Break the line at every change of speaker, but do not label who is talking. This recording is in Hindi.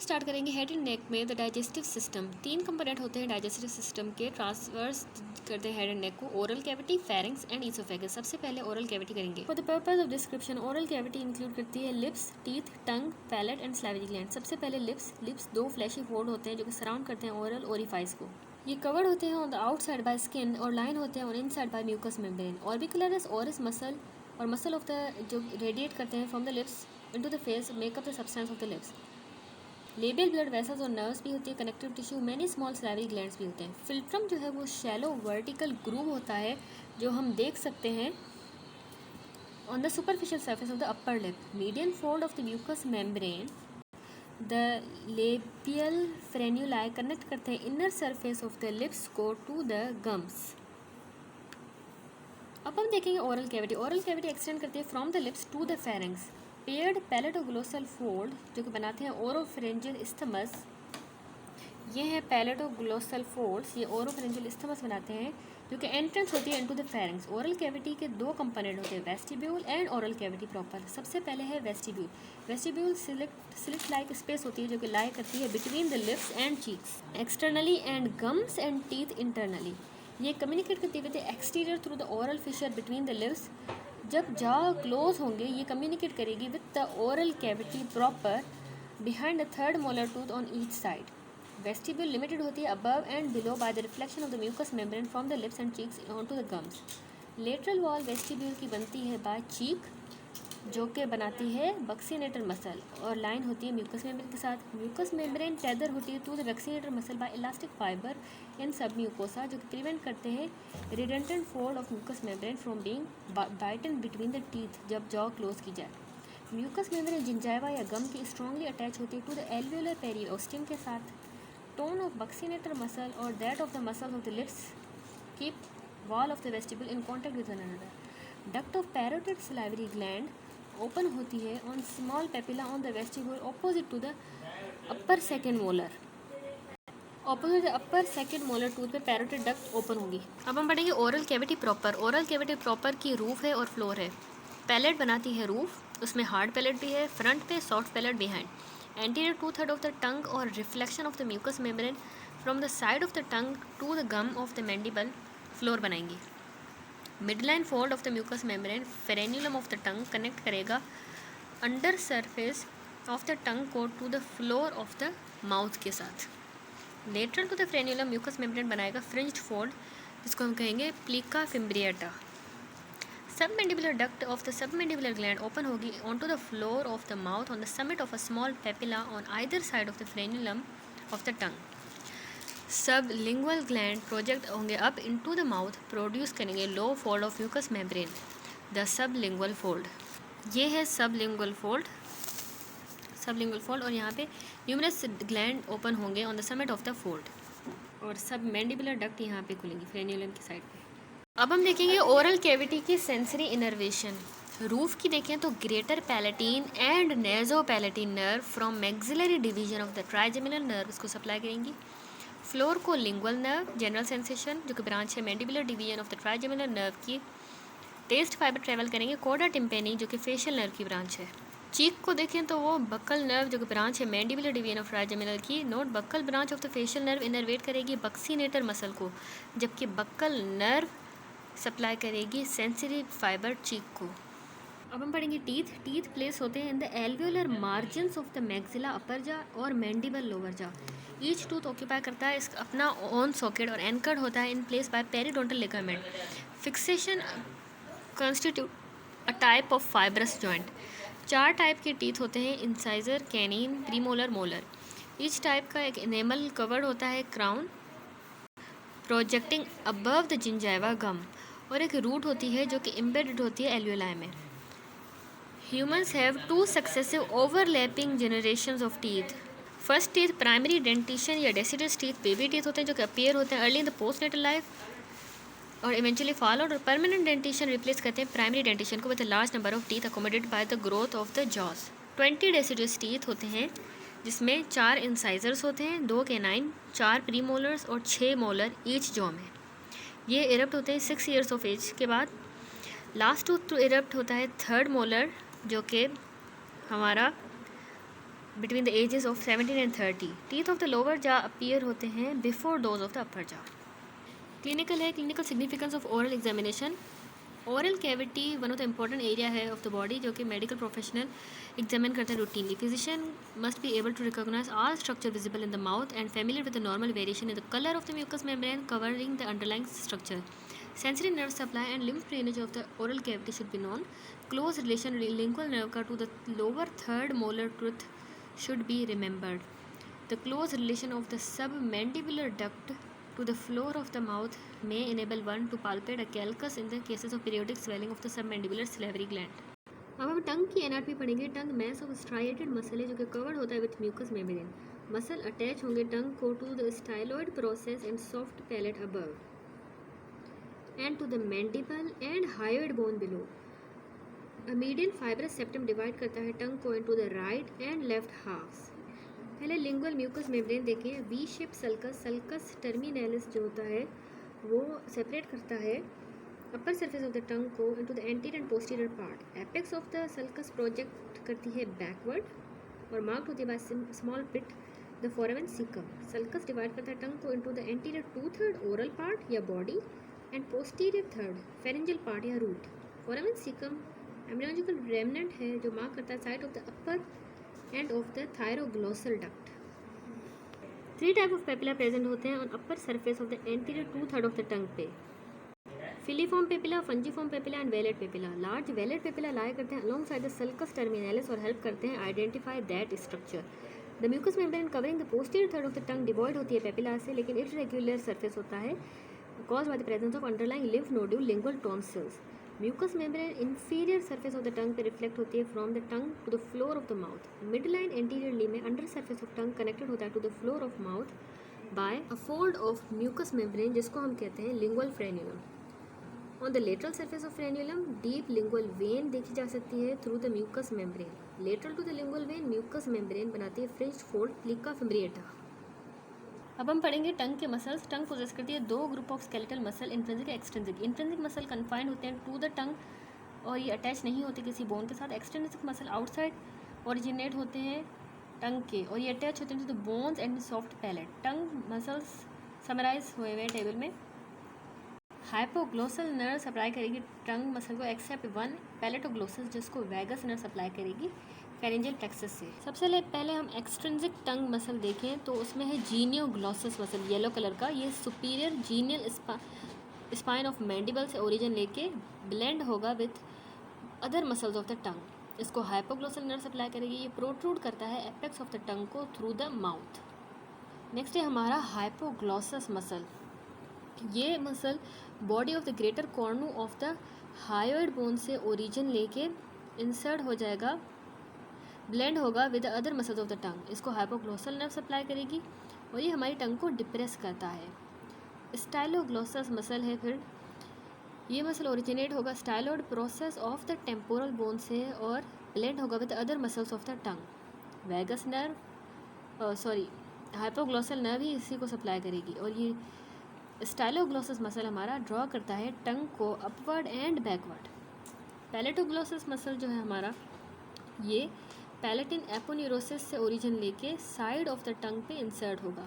स्टार्ट करेंगे हेड एंड नेक में द डाइजेस्टिव सिस्टम। 3 कंपोनेंट होते हैं डाइजेस्टिव सिस्टम के, ट्रांसवर्स करते हैं हेड एंड नेक को, oral cavity, pharynx and oesophagus. सबसे पहले ओरल कैविटी करेंगे। For the purpose of description oral cavity include करती है lips, teeth, tongue, palate and salivary gland. सबसे पहले लिप्स 2 फ्लैशी फोल्ड होते हैं जो कि सराउंड करते हैं ओरल ओरिफाइस को। ये कवर्ड होते हैं on the outside by skin और लाइन होते हैं on inside by mucous membrane. Orbicularis oris muscle और मसल ऑफ द जो रेडिएट करते हैं from the lips into the face make up the substance of the lips. Labial blood vessels और नर्व्स भी होती है, connective tissue, many small salivary glands भी होते हैं। फिल्ट्रम जो है वो शैलो वर्टिकल ग्रूव होता है जो हम देख सकते हैं on the superficial surface of the upper lip. Median fold of the mucous membrane the labial frenulae connect करते हैं inner surface of the lips को टू द गम्स। अब हम देखेंगे oral cavity. Oral cavity extend करती है from the lips to the pharynx. Paired palatoglossal fold जो कि बनाते हैं ओरोफेरेंजियल इस्थमस। ये है पैलेटोग्लोसल फोल्ड्स, ये ओरोफेरेंजियल इस्थमस बनाते हैं जो कि एंट्रेंस होती है into the pharynx. Oral cavity के 2 कंपोनेंट होते हैं, vestibule and oral cavity proper. सबसे पहले है vestibule. Vestibule slit like space होती है जो कि लाई करती है between the lips and cheeks externally and gums and teeth internally. ये कम्युनिकेट करती है with the exterior through the oral fissure between the lips. जब जॉ क्लोज होंगे ये कम्युनिकेट करेगी with the oral cavity proper behind the third molar tooth on each side. Vestibule limited होती है above and below by the reflection of the mucous membrane from the lips and cheeks on to the gums. Lateral wall vestibule की बनती है बाय चीक जो कि बनाती है बक्सीनेटर मसल और लाइन होती है म्यूकस मेम्ब्रेन के साथ। म्यूकस मेम्ब्रेन टेदर होती है to the buccinator muscle by elastic fiber in submucosa जो कि प्रिवेंट करते हैं redundant fold of mucous membrane from being bitten between the teeth जब जॉ क्लोज की जाए। म्यूकस मेम्ब्रेन जिंजाइवा या गम की स्ट्रांगली अटैच होती है टू द एल्वियोलर पेरिओस्टियम के साथ। टोन ऑफ बक्सीनेटर मसल और that of the muscle of the lips keep wall of the vestibule in contact with one another. Duct of parotid salivary gland open होती है on small papilla on the vestibule opposite to the upper second molar. Opposite upper second molar tooth पे पैरोटिड डक्ट ओपन होगी। अब हम पढ़ेंगे oral cavity proper. Oral cavity proper की रूफ है और फ्लोर है। पैलेट बनाती है रूफ, उसमें हार्ड पैलेट भी है, फ्रंट पे soft palate behind. Anterior 2/3 of the tongue और reflection of the mucous membrane from the side of the tongue to the gum of the mandible floor बनाएंगी। Midline fold of the mucous membrane frenulum of the tongue connect करेगा under surface of the tongue को to the floor of the mouth के साथ। Lateral to the frenulum mucous membrane बनाएगा फ्रिंज्ड फोल्ड जिसको हम कहेंगे plica fimbriata. Submandibular duct of the submandibular gland open होगी on to the floor of the mouth on the summit of a small papilla on either side of the frenulum of the tongue. Sublingual gland project होंगे up into the mouth, produce करेंगे low fold of mucous membrane the sublingual fold. ये है सबलिंगुअल फोल्ड और यहाँ पे न्यूमरस ग्लैंड ओपन होंगे on the summit of the fold और सब मैंडिबुलर डक्ट यहाँ पे खुलेंगी फ्रेन्यूलम की साइड पे। अब हम देखेंगे ओरल कैविटी की सेंसरी इनर्वेशन। रूफ की देखें तो greater palatine and naso palatine nerve from maxillary division of the trigeminal nerve इसको सप्लाई करेंगी। फ्लोर को लिंगुअल नर्व जनरल सेंसेशन जो कि ब्रांच है mandibular division of the trigeminal nerve की। टेस्ट फाइबर ट्रेवल करेंगे कोडा टिम्पेनी जो कि फेशियल नर्व की ब्रांच है। चीक को देखें तो वो बक्कल नर्व जो कि ब्रांच है मैंडिबुलर डिवीजन ऑफ ट्राइजेमिनल की। Note buccal branch of the facial nerve innervate करेगी बक्सीनेटर मसल को, जबकि बक्कल नर्व सप्लाई करेगी सेंसिटिव फाइबर चीक को। अब हम पढ़ेंगे टीथ प्लेस होते हैं in the alveolar margins of the maxilla upper jaw और mandible lower jaw. Each tooth occupy करता है इसका अपना ओन सॉकेट और एंकर्ड होता है in place by periodontal ligament. Fixation constitute a type of fibrous joint. 4 type के टीथ होते हैं, incisor, canine, premolar, molar. Each type का एक एनेमल कवर्ड होता है crown projecting above the gingiva gum और एक रूट होती है जो कि एम्बेडेड होती है एल्वियोलाई में। Humans have 2 successive overlapping generations of teeth. First teeth primary dentition या डेसिडस टीथ बेबी टीथ होते हैं जो कि अपीयर होते हैं early in the postnatal life और इवेंचुअली फॉलोड। और परमानेंट डेंटिशन रिप्लेस करते हैं प्राइमरी डेंटिशन को with a large number of teeth accommodated by the growth of the jaws. 20 deciduous teeth होते हैं जिसमें 4 इंसाइजर्स होते हैं, 2 कैनाइन, 4 प्रीमोलर्स और 6 मोलर ईच जॉ में। ये इरप्ट होते हैं 6 ईयर्स ऑफ एज के बाद। लास्ट टूथ टू इरप्ट होता है 3rd मोलर जो कि हमारा between the ages of 17 and 30। Teeth of the lower jaw appear होते हैं before those of the upper jaw. Clinical है, clinical significance of oral examination. Oral cavity one of the important area है ऑफ द बॉडी जो कि मेडिकल प्रोफेशनल एग्जामिन करते हैं routinely. Physician must be able to recognise all structure visible in the mouth and familiar with the normal variation in the colour of the mucous membrane covering the underlying structure. Sensory nerve supply and lymph drainage of the oral cavity should be known. Close relation lingual nerve to the lower third molar tooth should be remembered. The close relation of the submandibular duct to the floor of the mouth may enable one to palpate a calculus in the cases of periodic swelling of the submandibular salivary gland. अब हम टंग की एनाटॉमी पढ़ेंगे। Tongue mass of striated muscle है जो कि कवर्ड होता है with mucous membrane. Muscle attach होंगे टंग को to the styloid process and soft palate above and to the mandible and hyoid bone below. A median fibrous septum divide करता है टंग को into the right and left halves. पहले lingual mucous membrane देखें। V shaped sulcus, sulcus terminalis जो होता है वो separate करता है upper surface of the tongue को into the anterior and posterior part. Apex of the sulcus project करती है backward और marked होती है by small pit the foramen cecum. Sulcus divide करता है टंग को into the anterior 2/3 oral part या body and posterior third pharyngeal part या root. Foramen cecum amnionical remnant है जो मार्क करता है side of the upper end of the thyroglossal duct. 3 type of papilla present होते हैं on upper surface of the anterior 2/3 of the tongue पे। Filiform papilla, fungiform papilla and vallate papilla. Large vallate papilla lie करते हैं along side the sulcus terminalis और हेल्प करते हैं identify that structure. The mucous membrane covering the posterior third of the tongue devoid होती है पेपिला से, लेकिन इरेगुलर सरफेस होता है caused by the presence of underlying lymph nodule lingual tonsils. Mucous membrane inferior surface of the tongue पे reflect होती है from the tongue to the floor of the mouth. Midline anteriorly में under surface of tongue connected होता है to the floor of mouth by a fold of mucous membrane जिसको हम कहते हैं lingual frenulum. On the lateral surface of frenulum, deep lingual vein देखी जा सकती है through the mucous membrane. Lateral to the lingual vein, mucous membrane बनाती है fringed fold plica fimbriata. अब हम पढ़ेंगे टंग के मसल्स। टंग पोजेस करती है 2 group of skeletal muscle, intrinsic extrinsic. Intrinsic muscle confined होते हैं टू द टंग और ये अटैच नहीं होते किसी बोन के साथ। एक्सट्रिंसिक मसल आउटसाइड ओरिजिनेट होते हैं टंग के और ये अटैच होते हैं to the bones and soft palate. Tongue muscles summarise हुए हुए टेबल में। हाइपोग्लोसल नर्व सप्लाई करेगी टंग मसल को एक्सेप्ट वन पैलेटोग्लोसल जिसको वैगस नर्व सप्लाई करेगी फेरेंजियल प्लेक्सस से। सबसे पहले हम एक्सट्रिंसिक टंग मसल देखें तो उसमें है जीनियोग्लोसस मसल येलो कलर का। ये superior genial spine of mandible से ओरिजिन लेके ब्लेंड होगा with other muscles of the tongue. इसको हाइपोग्लोसल नर्व सप्लाई करेगी। ये प्रोट्रूड करता है एपेक्स ऑफ द टंग को थ्रू द माउथ। नेक्स्ट है हमारा हाइपोग्लोसस मसल। ये muscle body of the greater cornu of the hyoid bone से ओरिजिन लेके इंसर्ट हो जाएगा, ब्लेंड होगा with other muscles of the tongue. इसको हाइपोग्लोसल नर्व सप्लाई करेगी और ये हमारी टंग को डिप्रेस करता है। स्टाइलोग्लोसस मसल है फिर ये मसल ओरिजिनेट होगा styloid process of the temporal bone से और ब्लेंड होगा with other muscles of the tongue. Vagus nerve hypoglossal nerve ही इसी को सप्लाई करेगी और ये स्टाइलोग्लोसस मसल हमारा ड्रॉ करता है टंग को अपवर्ड एंड बैकवर्ड। पैलेटोग्लोसस मसल जो है हमारा ये पैलेटिन एपोन्यूरोसिस से ओरिजिन लेके साइड ऑफ द टंग पे इंसर्ट होगा।